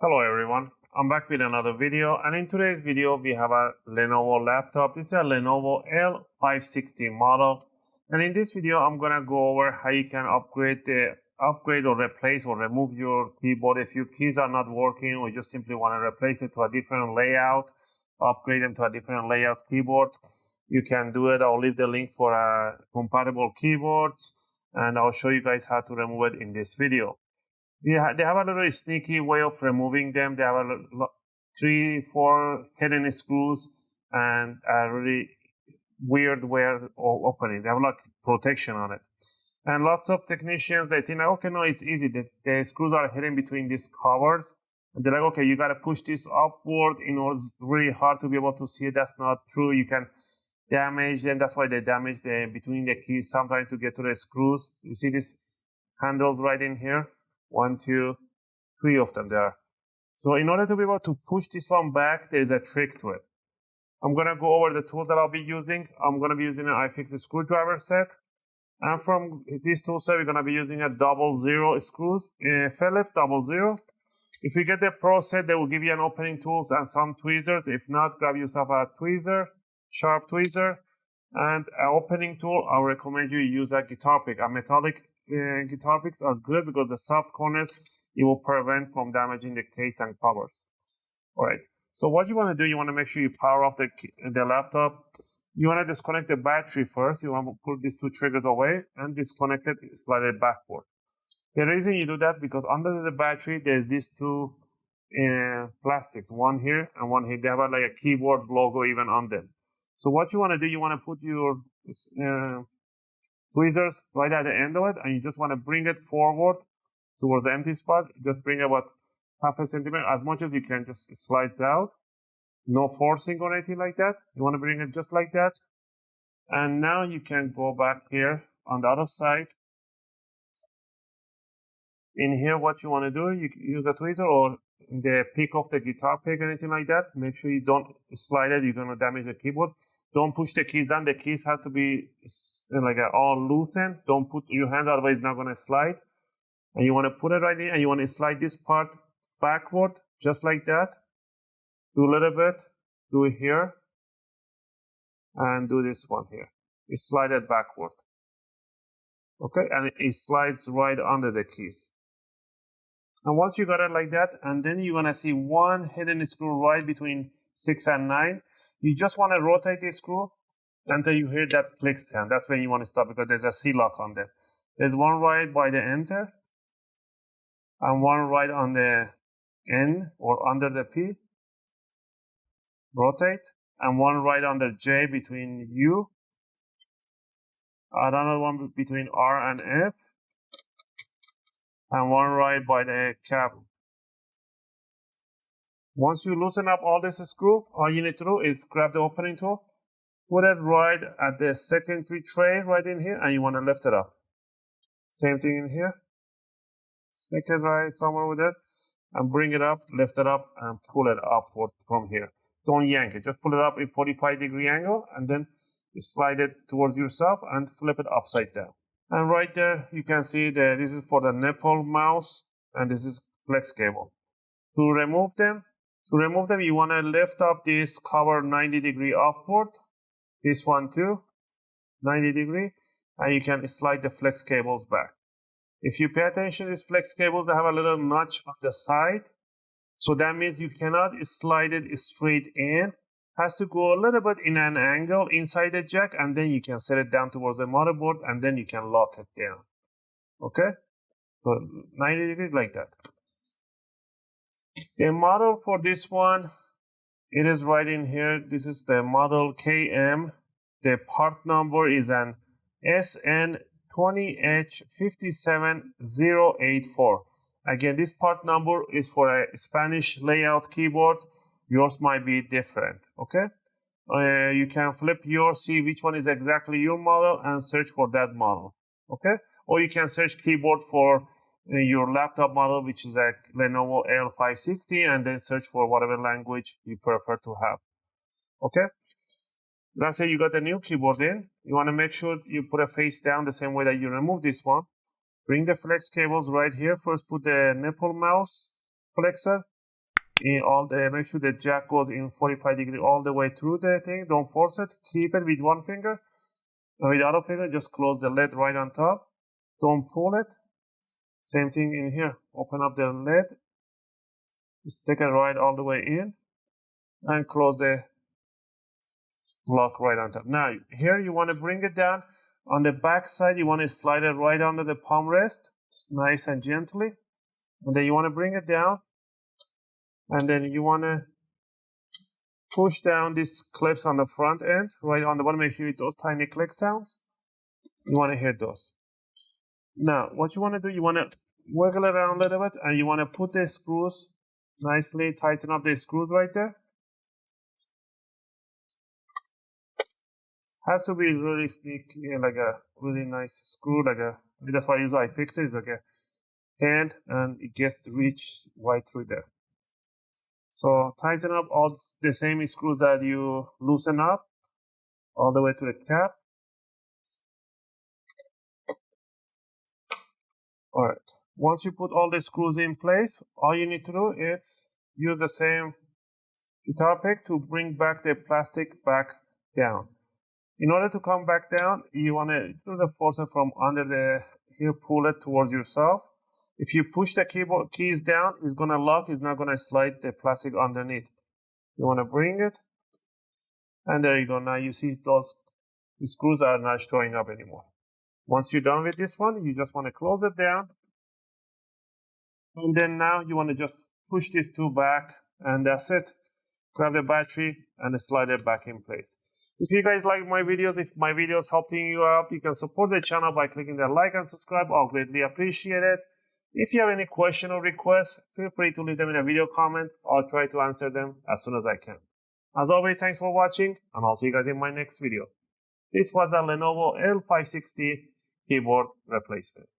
Hello everyone, I'm back with another video, and in today's video we have a Lenovo laptop. This is a Lenovo L560 model, and in this video I'm gonna go over how you can upgrade or replace or remove your keyboard if your keys are not working, or you just simply want to replace it to a different layout, upgrade them to a different layout keyboard. You can do it. I'll leave the link for compatible keyboards, and I'll show you guys how to remove it in this video. Yeah, they have a very sneaky way of removing them. They have a 3-4 hidden screws and a really weird way of opening. They have like protection on it. And lots of technicians, they think, okay, no, it's easy. The screws are hidden between these covers. And they're like, okay, you got to push this upward. It's really hard to be able to see it. That's not true. You can damage them. That's why they damage between the keys sometimes to get to the screws. You see these handles right in here? 1, 2, 3 of them there. So in order to be able to push this one back, there is a trick to it. I'm going to go over the tools that I'll be using. I'm going to be using an iFixit screwdriver set. And from this tool set, we're going to be using a 00 screws, Phillips 00. If you get the Pro set, they will give you an opening tools and some tweezers. If not, grab yourself a tweezer, sharp tweezer, and an opening tool. I recommend you use a guitar pick. A metallic guitar picks are good because the soft corners, it will prevent from damaging the case and covers. All right. So what you want to do, you want to make sure you power off the laptop. You want to disconnect the battery first. You want to pull these two triggers away and disconnect it, slide it backward. The reason you do that, because under the battery, there's these two plastics, one here and one here. They have like a keyboard logo even on them. So what you want to do, you want to put your tweezers right at the end of it, and you just want to bring it forward towards the empty spot. Just bring about half a centimeter, as much as you can, just slides out. No forcing or anything like that. You want to bring it just like that. And now you can go back here on the other side. In here, what you want to do, you can use a tweezer or the pick of the guitar pick, anything like that. Make sure you don't slide it. You're going to damage the keyboard. Don't push the keys down. The keys has to be like all loosened. Don't put your hands, otherwise it's not going to slide. And you want to put it right in, and you want to slide this part backward, just like that. Do a little bit. Do it here. And do this one here. You slide it backward. Okay, and it slides right under the keys. And once you got it like that, and then you're going to see one hidden screw right between 6 and 9. You just want to rotate this screw until you hear that click sound. That's when you want to stop, because there's a C-lock on there. There's one right by the enter and one right on the N or under the P. Rotate. And one right under J between U. Another one between R and F. And one right by the cap. Once you loosen up all this screw, all you need to do is grab the opening tool, put it right at the secondary tray right in here, and you want to lift it up. Same thing in here. Stick it right somewhere with it, and bring it up, lift it up, and pull it upward from here. Don't yank it. Just pull it up in 45-degree angle, and then you slide it towards yourself and flip it upside down. And right there, you can see that this is for the nipple mouse, and this is flex cable. To remove them, you want to lift up this cover 90-degree upward. This one too, 90-degree, and you can slide the flex cables back. If you pay attention, these flex cables, they have a little notch on the side. So that means you cannot slide it straight in. It has to go a little bit in an angle inside the jack, and then you can set it down towards the motherboard, and then you can lock it down. Okay? So 90 degrees like that. The model for this one, it is right in here. This is the model KM. The part number is an SN20H57084. Again, this part number is for a Spanish layout keyboard. Yours might be different, okay? You can flip yours, see which one is exactly your model, and search for that model, okay? Or you can search keyboard for your laptop model, which is a Lenovo L560, and then search for whatever language you prefer to have, okay? Let's say you got a new keyboard in. You want to make sure you put it face down the same way that you remove this one. Bring the flex cables right here. First, put the nipple mouse flexor in make sure the jack goes in 45 degrees all the way through the thing. Don't force it. Keep it with one finger. And with the other finger, just close the lid right on top. Don't pull it. Same thing in here. Open up the lid. Stick it right all the way in. And close the lock right on top. Now, here you want to bring it down. On the back side, you want to slide it right under the palm rest. Nice and gently. And then you want to bring it down. And then you want to push down these clips on the front end, right on the bottom. Make sure those tiny click sounds. You want to hear those. Now, what you want to do, you want to wiggle it around a little bit, and you want to put the screws nicely, tighten up the screws right there. Has to be really sneaky, like a really nice screw, that's why I use iFixit. It's like a hand, and it gets to reach right through there. So tighten up all the same screws that you loosen up all the way to the cap. All right. Once you put all the screws in place, all you need to do is use the same guitar pick to bring back the plastic back down. In order to come back down, you want to do the force it from under the here, pull it towards yourself. If you push the keyboard keys down, it's going to lock. It's not going to slide the plastic underneath. You want to bring it. And there you go. Now you see the screws are not showing up anymore. Once you're done with this one, you just want to close it down. And then now you want to just push these two back. And that's it. Grab the battery and slide it back in place. If you guys like my videos, if my videos helping you out, you can support the channel by clicking the like and subscribe. I'll greatly appreciate it. If you have any question or requests, feel free to leave them in a video comment. I'll try to answer them as soon as I can. As always, thanks for watching, and I'll see you guys in my next video. This was a Lenovo L560 keyboard replacement.